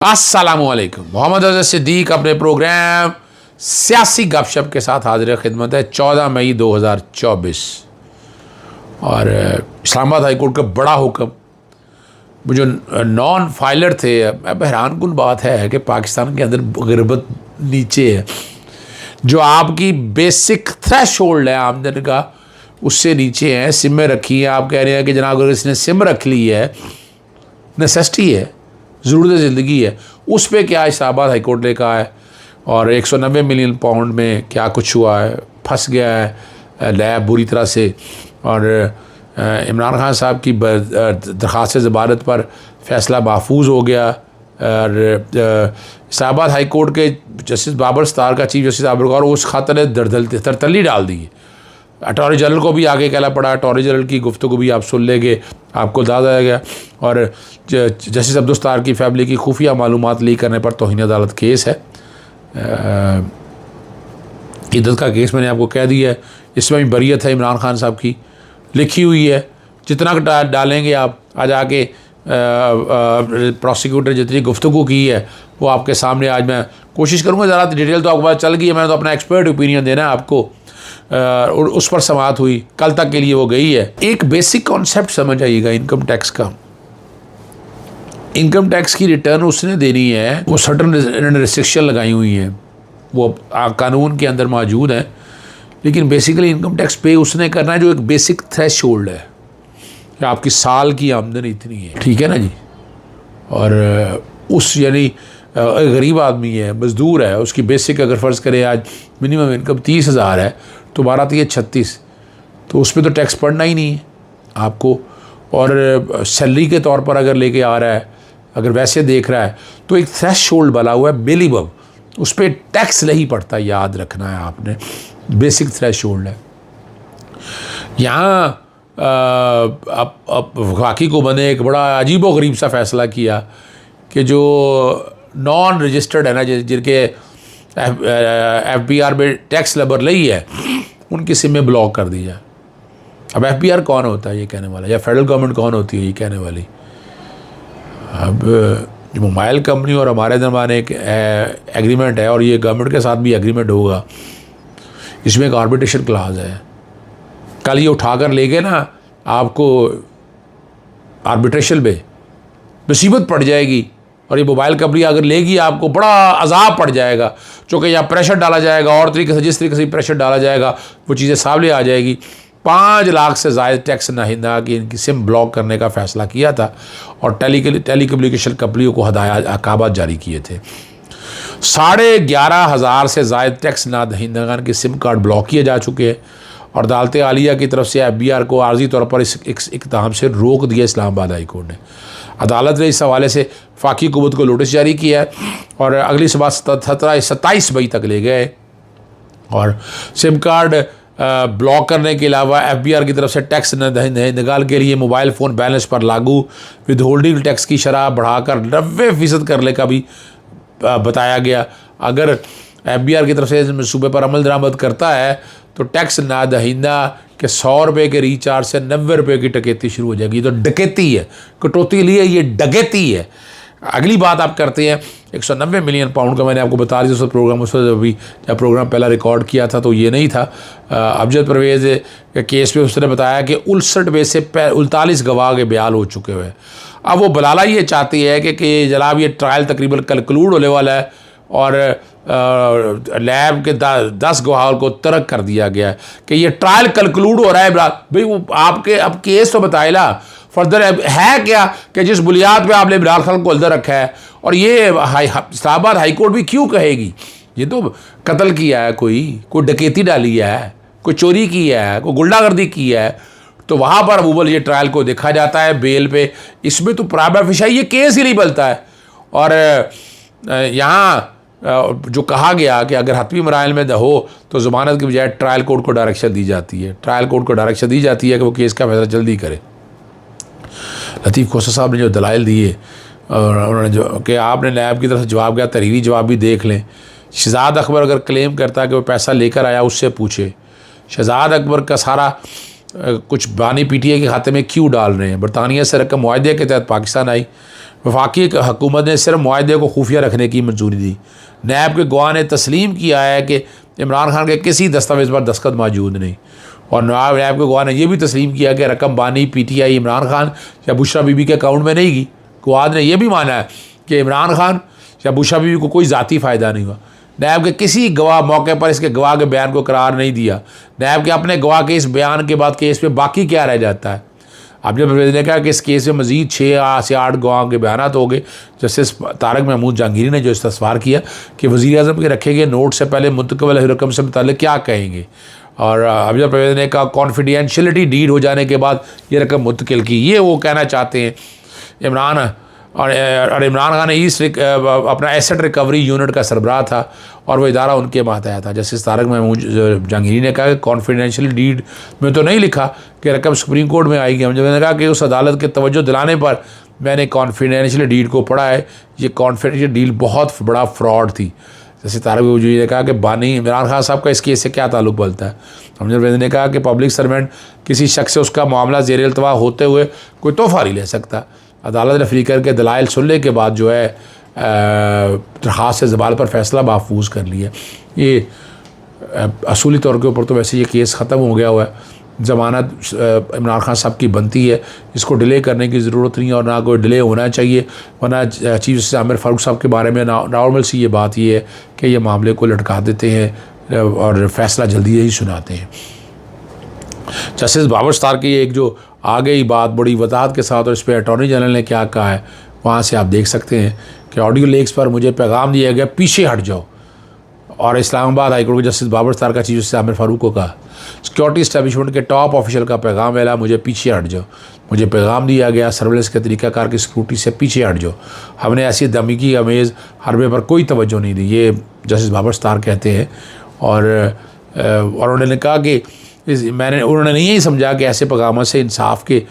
अस्सलामुअलैकुम। मोहम्मद अज़हर सिद्दीक अपने प्रोग्राम सियासी गपशप के साथ हाजिर खिदमत है। 14 मई 2024 और इस्लामाबाद हाई कोर्ट का बड़ा हुक्म। जो नॉन फाइलर थे, अब हैरान कुन बात है कि पाकिस्तान के अंदर गिरबत नीचे है। जो आपकी बेसिक थ्रेशोल्ड है आमदन का, उससे नीचे हैं। सिम रखी है, आप कह रहे हैं कि जनाब अगर इसने सिम रख ली है, नेसेसिटी है, ज़रूरत ज़िंदगी है, उस पर क्या इस्लामाबाद हाई कोर्ट लेकर आया और 190 मिलियन पाउंड में क्या कुछ हुआ है, फंस गया है लैब बुरी तरह से। और इमरान खान साहब की दरख्वास्त ज़मानत पर फ़ैसला महफूज हो गया। और इस्लामाबाद हाई कोर्ट के जस्टिस बाबर सत्तार का चीफ जस्टिस आबरकार उस खातर ने तरतली डाल दी है। अटॉर्नी जनरल को भी आगे कहना पड़ा। अटॉर्नी जनरल की गुफ्तगू भी आप सुन लेंगे, आपको दादा आ गया। और जस्टिस अब्दुल सत्तार की फैमिली की खुफिया मालूमात लीक करने पर तौहीन अदालत केस है। इद्दत का केस मैंने आपको कह दिया है। इसमें भी बरीयत है इमरान खान साहब की लिखी हुई है। जितना डालेंगे आप आज आके प्रोसिक्यूटर जितनी गुफ्तगू की है वो आपके सामने आज मैं कोशिश करूँगा। ज़रा डिटेल तो आपको पता चल गई है, मैंने तो अपना एक्सपर्ट ओपिनियन देना है आपको। और उस पर समाअत हुई, कल तक के लिए वो गई है। एक बेसिक कॉन्सेप्ट समझ आइएगा इनकम टैक्स का। इनकम टैक्स की रिटर्न उसने देनी है, वो सर्टन रिस्ट्रिक्शन लगाई हुई हैं, वो कानून के अंदर मौजूद है। लेकिन बेसिकली इनकम टैक्स पे उसने करना है जो एक बेसिक थ्रेशोल्ड है कि आपकी साल की आमदन इतनी है, ठीक है ना जी। और उस यानी गरीब आदमी है, मज़दूर है, उसकी बेसिक अगर फ़र्ज़ करें आज मिनिमम इनकम 30,000 है तो 12×3 = 36, तो उस पर तो टैक्स पड़ना ही नहीं है आपको। और सैलरी के तौर पर अगर लेके आ रहा है, अगर वैसे देख रहा है तो एक थ्रेशोल्ड बना हुआ है मिनिमम, उस पर टैक्स नहीं पड़ता, याद रखना है आपने। बेसिक थ्रेशोल्ड है यहाँ। अब वाकई को मैंने एक बड़ा अजीबो गरीब सा फ़ैसला किया कि जो नॉन रजिस्टर्ड है ना, जिनके FBR में टैक्स लबर नहीं है, उनकी सिमें ब्लॉक कर दी जाए। अब FBR कौन होता है ये कहने वाला, या फेडरल गवर्नमेंट कौन होती है ये कहने वाली। अब जो मोबाइल कंपनी और हमारे दरमियान एक एग्रीमेंट है और ये गवर्नमेंट के साथ भी एग्रीमेंट होगा, इसमें एक आर्बिट्रेशन क्लाज है। कल ये उठाकर ले गए ना आपको आर्बिट्रेशन में, मुसीबत पड़ जाएगी। और ये मोबाइल कंपनी अगर लेगी आपको बड़ा अजाब पड़ जाएगा, चूँकि यहाँ प्रेशर डाला जाएगा और तरीके से, जिस तरीके से प्रेशर डाला जाएगा वो चीज़ें सामने आ जाएगी। 5 लाख से ज़ायद टैक्स नाहिंदा की इनकी सिम ब्लॉक करने का फ़ैसला किया था और टेलीकम्युनिकेशन कंपनियों को अहकामात जारी किए थे। 11,500 से ज़ायद टैक्स नाहिंदगान के सिम कार्ड ब्लॉक किए जा चुके हैं और अदालत आलिया की तरफ से FBR को आर्जी तौर पर इस इक़दाम से रोक दिया इस्लामाबाद हाई कोर्ट ने। अदालत ने इस हवाले से फाकी हुकूमत को नोटिस जारी किया है और अगली सुबह 27 मई तक ले गए। और सिम कार्ड ब्लॉक करने के अलावा FBR की तरफ से टैक्स निकाल के लिए मोबाइल फ़ोन बैलेंस पर लागू विद होल्डिंग टैक्स की शरह बढ़ाकर 90% करने का भी बताया गया। अगर FBR की तरफ से इस मनसूबे पर अमल दरामद करता है तो टैक्स नादहिंदा के 100 रुपये के रिचार्ज से 90 रुपये की डकैती शुरू हो जाएगी। तो डकैती है, कटौती लिए ये डकैती है। अगली बात आप करते हैं 190 मिलियन पाउंड का, मैंने आपको बता दिया उस प्रोग्राम, उस अभी जब प्रोग्राम पहला रिकॉर्ड किया था तो ये नहीं था। अमजद परवेज़ के केस में उसने बताया कि 59 में से 39 गवाह के बयान हो चुके हुए। अब वो बलाला ये चाहती है कि जनाब ये ट्रायल तकरीबन कंक्लूड होने वाला है और लैब के 10 गवाहों को तर्क कर दिया गया है कि ये ट्रायल कंक्लूड हो रहा है। भाई वो आपके अब केस तो बताएगा फर्दर है क्या कि जिस बुनियाद पे आपने इमरान खान को अंदर रखा है। और ये इस्लामाबाद हाई कोर्ट भी क्यों कहेगी, ये तो कत्ल किया है, कोई डकैती डाली है, कोई चोरी की है, कोई गुंडागर्दी की है, तो वहाँ पर अबूबल ये ट्रायल को देखा जाता है बेल पे। इसमें तो प्राइमा फेशी ये केस ही नहीं बनता है। और यहाँ जो कहा गया कि अगर हतमी मराइल में हो तो ज़मानत के बजाय ट्रायल कोर्ट को डायरेक्शन दी जाती है, ट्रायल कोर्ट को डायरेक्शन दी जाती है कि वो केस का फैसला जल्दी करे। लतीफ़ खोसा साहब ने जो दलाइल दिए और उन्होंने जो कि आपने नैब की तरफ से जवाब दिया, तहरीरी जवाब भी देख लें। शहजाद अकबर अगर क्लेम करता है कि वो पैसा लेकर आया, उससे पूछे शहजाद अकबर का सारा कुछ बानी PTI के खाते में क्यों डाल रहे हैं। बरतानिया से रकम मुआहदे के तहत पाकिस्तान आई, वफाकी हुकूमत ने सिर्फ मुआहदे को खुफिया रखने की मंजूरी दी। नैब के गवाह ने तस्लीम किया है कि इमरान खान के किसी दस्तावेज़ पर दस्तखत मौजूद नहीं, और नैब के गवाह ने यह भी तस्लीम किया कि रकम बानी PTI इमरान खान या बुशरा बीबी के अकाउंट में नहीं गई। गवाह ने यह भी माना है कि इमरान खान या बुशरा बीबी को कोई ज़ाती फ़ायदा नहीं हुआ। नैब के किसी गवाह मौके पर इसके गवाह के बयान को करार नहीं दिया। नैब के अपने गवाह के इस बयान के बाद केस पे बाकी क्या रह जाता है? अब जब ने कहा कि इस केस में मज़ीद 6 से 8 गवाहों के बयान हो गए। जस्टिस तारक महमूद जहांगीरी ने जो इस्तफसार किया कि वज़ीर-ए-आज़म के रखे गए नोट से पहले मुंतकबल रकम से मुताल्लिक़ क्या कहेंगे, और अफजल परवेज़ ने कहा कॉन्फिडेंशियलिटी डीड हो जाने के बाद ये रकम मुंतकिल की। ये वो कहना चाहते हैं इमरान, और इमरान खान ईस्ट अपना एसेट रिकवरी यूनिट का सरबराह था और वो इदारा उनके मातहत था। जस्टिस तारक महमूद जहांगीरी ने कहा कि कॉन्फिडेंशियल डीड में तो नहीं लिखा कि रकम सुप्रीम कोर्ट में आएगी। मैंने कहा कि उस अदालत के तवज्जो दिलाने पर मैंने कॉन्फिडेंशियल डीड को पढ़ा है। ये कॉन्फिडेंशियल डील बहुत बड़ा फ्रॉड थी। जैसे तारक महमूद ने कहा कि बानी इमरान खान साहब का इस केस से क्या ताल्लुक बनता है। हमजा ने कहा कि पब्लिक सर्वेंट किसी शख्स से उसका मामला ज़ेर इल्तवा होते हुए कोई तोहफ़ा नहीं ले सकता। अदालत ने फ़रीक़र के दलाइल सुनने के बाद जो है दरख्वास्त से ज़बान पर फ़ैसला महफूज कर लिया। ये असूली तौर के ऊपर तो वैसे ये केस ख़त्म हो गया हुआ है। ज़मानत इमरान खान साहब की बनती है, इसको डिले करने की ज़रूरत नहीं और ना कोई डिले होना चाहिए, वरना चीफ जस्टिस आमिर फ़ारूक साहब के बारे में नॉर्मल सी ये बात ये है कि ये मामले को लटका देते हैं और फ़ैसला जल्दी ही सुनाते हैं। जस्टिस बाबर सत्तार की एक जो आ गई बात बड़ी वजाहत के साथ, और इस पर अटॉर्नी जनरल ने क्या कहा है वहाँ से आप देख सकते हैं कि ऑडियो लीक्स पर मुझे पैगाम दिया गया पीछे हट जाओ, और इस्लामाबाद हाईकोर्ट के जस्टिस बाबर सत्तार का चीफ जस्टिस आमिर फ़ारूक को कहा सिक्योरिटी इस्टेब्लिशमेंट के टॉप ऑफिशियल का पैगाम मिला, मुझे पीछे हट जाओ। मुझे पैगाम दिया गया सर्विलेंस के तरीक़ाकार की सिक्योरिटी से पीछे हट जाओ। हमने ऐसी धमकी अमेज़ हरबे पर कोई तवज्जो नहीं दी, ये जस्टिस बाबर सत्तार कहते हैं। और उन्होंने कहा कि उन्होंने नहीं यही समझा कि ऐसे पैगामों से इंसाफ के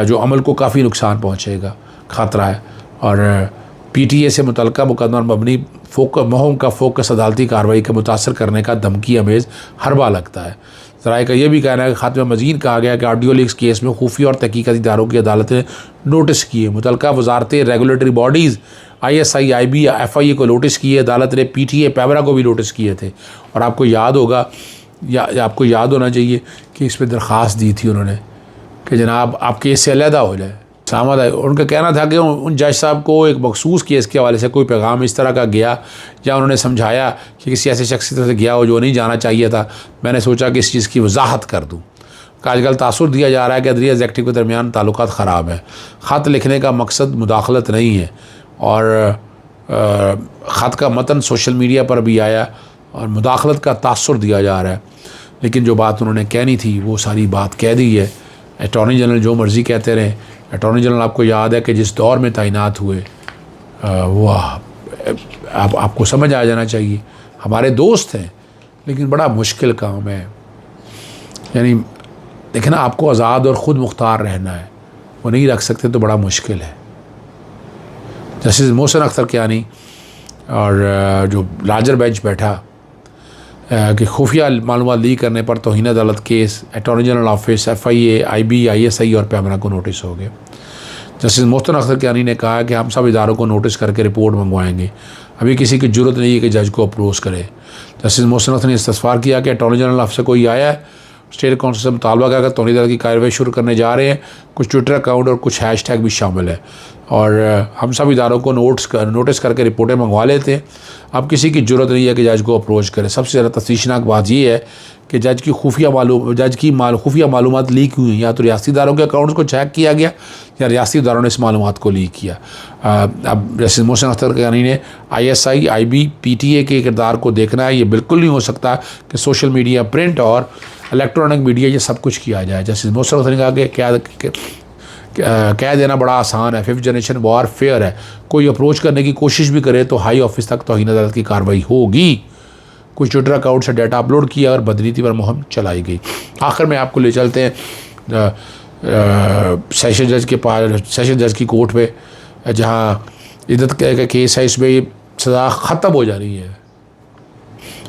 जो अमल को काफ़ी नुकसान पहुँचेगा, ख़तरा है, और PTA से मुतल्लिक़ा मुकदमा मबनी मुहिम का फोकस अदालती कार्रवाई को मुतासर करने का धमकी अमेज़ हरबा लगता है। ज़राए का यह भी कहना है कि ख़ात्मे मज़ीद कहा गया कि ऑडियो लीक्स केस में खुफिया और तहकीकाती इदारों की अदालत ने नोटिस किए, मुतल्लिक़ा वजारतें regulatory bodies ISI IB FIA को नोटिस किए, अदालत ने PTA पैमरा को भी नोटिस किए थे। और आपको याद होगा या आपको याद होना चाहिए कि इस पर दरख्वास्त दी थी उन्होंने कि जनाब आप केस से अलहदा हो जाए। सामद है, उनका कहना था कि उन जज साहब को एक मखसूस केस के हवाले से कोई पैगाम इस तरह का गया या उन्होंने समझाया कि किसी ऐसे शख्स की तरफ से गया हो जो नहीं जाना चाहिए था। मैंने सोचा कि इस चीज़ की वजाहत कर दूँ। आजकल तासुर दिया जा रहा है कि अदलिया एग्जेक्टिव के दरमियान ताल्लुकात ख़राब है। ख़त लिखने का मकसद मुदाखलत नहीं है, और ख़त का मतन सोशल मीडिया पर भी आया और मुदाखलत का तासुर दिया जा रहा है। लेकिन जो बात उन्होंने कहनी थी वो सारी बात कह दी है। अटॉर्नी जनरल जो मर्ज़ी कहते रहे। अटॉर्नी जनरल आपको याद है कि जिस दौर में तैनात हुए वो आपको समझ आ जाना चाहिए। हमारे दोस्त हैं लेकिन बड़ा मुश्किल काम है। यानी देखना, आपको आज़ाद और ख़ुद मुख्तार रहना है, वो नहीं रख सकते तो बड़ा मुश्किल है। जस्टिस मोहसिन अख्तर कियानी और जो लार्जर बेंच बैठा कि खुफिया मालूमात लीक करने पर तौहीन अदालत case, attorney general office, FIA IB ISI और पैमरा को नोटिस हो गए। जस्टिस मोहसिन अख्तर कियानी ने कहा कि हम सब इदारों को नोटिस करके रिपोर्ट मंगवाएंगे, अभी किसी की ज़रूरत नहीं है कि जज को अप्रोच करे। जस्टिस मोहसिन अख्तर ने इस्तफसार किया कि अटॉर्नी जनरल ऑफिस से कोई आया है, स्टेट काउंसिल से मुतालबा कर तौहीन अदालत की कार्रवाई शुरू करने जा रहे हैं, कुछ ट्विटर अकाउंट और कुछ हैशटैग भी शामिल है, और हम सब इदारों को नोटिस करके रिपोर्टें मंगवा लेते हैं। अब किसी की ज़रूरत नहीं है कि जज को अप्रोच करे। सबसे ज़्यादा तफ्तीशनाक बात यह है कि जज की खुफिया मालूमात लीक हुई हैं, या तो रियासती इदारों के अकाउंट्स को चेक किया गया या रियासती इदारों ने इस मालूमात को लीक किया। अब जस्टिस मोहसिन अख्तर कियानी ने ISI IB PTA के किरदार को देखना है। ये बिल्कुल नहीं हो सकता कि सोशल मीडिया, प्रिंट और इलेक्ट्रॉनिक मीडिया ये सब कुछ किया जाए। जस्टिस मोहसिन अख्तर ने कहा कि कह देना बड़ा आसान है, 5th जनरेशन वॉरफेयर है। कोई अप्रोच करने की कोशिश भी करे तो हाई ऑफिस तक तौहीन अदालत की कार्रवाई होगी। कुछ ट्विटर अकाउंट से डाटा अपलोड किया और बदनीति पर मुहिम चलाई गई। आखिर में आपको ले चलते हैं सेशन जज के पास, सेशन जज की कोर्ट पे, जहाँ इद्दत का केस है। इसमें सज़ा ख़त्म हो जा रही है।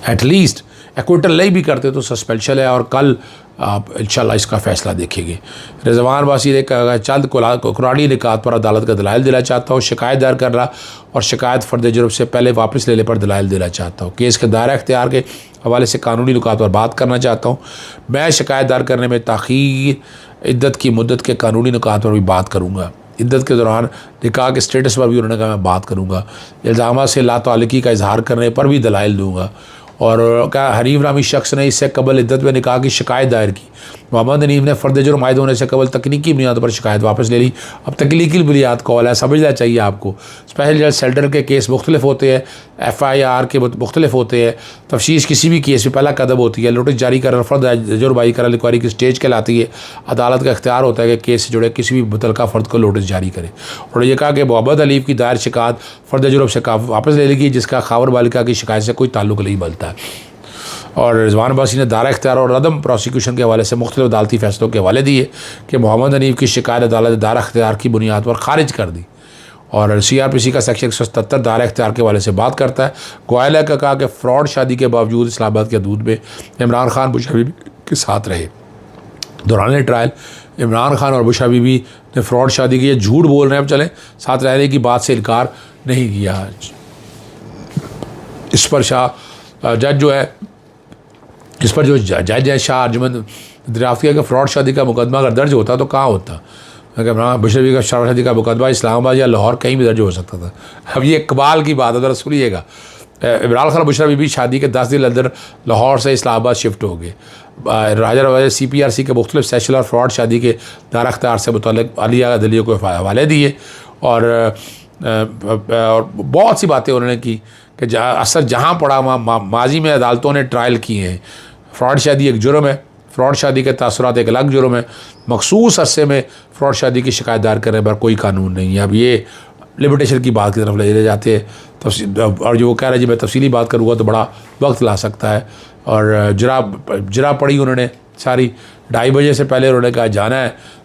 एटलीस्ट एक्विटल नहीं भी करते तो सस्पेंशन है। और कल आप इंशाल्लाह इसका फ़ैसला देखेंगे। रिजवान वासी ने कहा चंद कुरानी निकात पर अदालत का दलाइल देना चाहता हूँ, शिकायत दायर कर रहा और शिकायत फ़र्द जुर्म से पहले वापस लेने पर दलाइल देना चाहता हूँ। केस के दायरा इख्तियार के हवाले से कानूनी नुकात पर बात करना चाहता हूँ। मैं शिकायत दायर करने में ताख़ीर, इद्दत की मुद्दत के कानूनी नुकात पर भी बात करूँगा। इद्दत के दौरान निकाह के स्टेटस पर भी उन्होंने कहा मैं बात करूँगा। इल्ज़ाम से लाताल्लुकी का इजहार करने पर भी दलाइल दूँगा। और क्या हरीफ नामी शख्स ने इससे कबल इद्दत में निकाह की शिकायत दायर की। मोहम्मद हनीफ ने फ़र्द जुर्म आयद होने से कबल तकनीकी बुनियाद पर शिकायत वापस ले ली। अब तकनीकी बुनियाद कॉल है, समझना चाहिए आपको। स्पेशल जज सेल्टर के केस मुख्तलिफ होते हैं, FIR के मुख्तलिफ होते हैं। तफ्शीश किसी भी केस में पहला कदम होती है। नोटिस जारी कर फ़र्द जुर्म आई कर इंक्वायरी की स्टेज कहलाती है। अदालत का इख्तियार होता है कि केस से जुड़े किसी भी मुतल्लिका फ़र्द को नोटिस जारी करे। और ये कहा कि मोहम्मद हनीफ की दायर शिकायत फ़र्द जुर्म से वापस ले लेगी, जिसका खावर बालिका की शिकायत से कोई ताल्लुक़ नहीं बनता है। और रिजवान वासी ने दायरा इख्तियार और अदम प्रोसिक्यूशन के हवाले से मुख्तलिफ अदालती फ़ैसलों के हवाले दिए कि मोहम्मद हनीफ की शिकायत अदालत ने दायरा इख्तियार की बुनियाद पर खारिज कर दी। और CRPC का सेक्शन 177 दायरा इख्तियार के हवाले से बात करता है। गोयल का कहा कि फ़्रॉड शादी के बावजूद इस्लामाबाद के हदूद में इमरान खान बुशरा बीबी के साथ रहे। दौरान ट्रायल इमरान खान और बुशरा बीबी ने फ़्रॉड शादी की, ये झूठ बोल रहे हैं, अब चलें, साथ रहने की बात से इनकार नहीं किया। इस पर जज जो है, इस पर जो जज है शाह अर्जुमंद दरियाफ्त किया कि फ़्रॉड शादी का मुकदमा अगर दर्ज होता तो कहाँ होता। अगर बुशरा बीबी का फ़्रॉड शादी का मुकदमा इस्लामाबाद या लाहौर कहीं भी दर्ज हो सकता था। अब ये कमाल की बात है, ज़रा सुनिएगा। इमरान खान बुशरा बीबी शादी के 10 दिन अंदर लाहौर से इस्लामाबाद शिफ्ट हो गए। राजा रवाजा CPRC के मुख्तलिफ सेक्शन और फ्रॉड शादी के दायरा इख्तियार से मुतल्लिक़ आलिया दलीलों को हवाले दिए। और बहुत सी बातें उन्होंने की कि असर जहाँ पड़ा वहाँ माजी में अदालतों ने ट्रायल किए हैं। फ़्रॉड शादी एक जुर्म है, फ़्रॉड शादी के तासुरात एक अलग जुर्म है। मखसूस अरसे में फ़्रॉड शादी की शिकायत दायर करने पर कोई कानून नहीं है। अब ये लिमिटेशन की बात की तरफ ले जाते हैं। और जो वो कह रहे हैं जी मैं तफसीली बात करूँगा तो बड़ा वक्त ला सकता है। और जरा पड़ी उन्होंने सारी, 2:30 बजे से पहले उन्होंने कहा जाना है।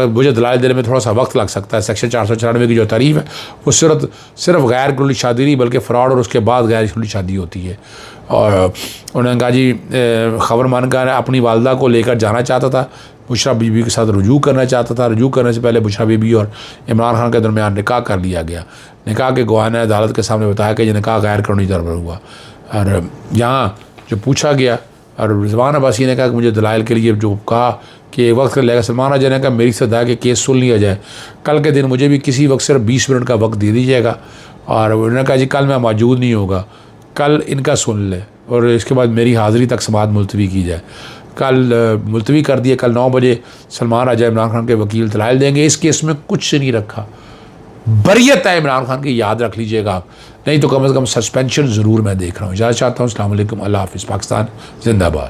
मुझे दलाइल देने में थोड़ा सा वक्त लग सकता है। सेक्शन 494 की जो तारीफ़ है वो सिर्फ गैर कानूनी शादी नहीं बल्कि फ़्रॉड और उसके बाद गैर कानूनी शादी होती है। और उन्होंने कहा जी खबर मानकर अपनी वालदा को लेकर जाना चाहता था, बुशरा बीबी के साथ रुजू करना चाहता था। रुजू करने से पहले बुशरा बीबी और इमरान खान के दरमियान निकाह कर लिया गया। निकाह के गवाह ने अदालत के सामने बताया कि यह निकाह गैर कानूनी तौर पर हुआ। और यहाँ जो पूछा गया और रिजवान अब्बासी ने कहा कि मुझे दलाइल के लिए जो कहा कि वक्त लगेगा, सलमान राजा ने कहा मेरी सदा के केस सुन लिया जाए, कल के दिन मुझे भी किसी वक्त सिर्फ 20 मिनट का वक्त दे दीजिएगा। और उन्होंने कहा जी कल मैं मौजूद नहीं होगा, कल इनका सुन ले और इसके बाद मेरी हाज़िरी तक समाअत मुलतवी की जाए। कल मुलतवी कर दिए। कल 9 बजे सलमान राजा इमरान खान के वकील दलाइल देंगे। इस केस में कुछ नहीं रखा, बरियत है इमरान खान की, याद रख लीजिएगा आप, नहीं तो कम से कम सस्पेंशन ज़रूर मैं देख रहा हूँ। इजाज़त चाहता हूँ। अस्सलाम वालेकुम, अल्लाह हाफ़िज़। पाकिस्तान जिंदाबाद।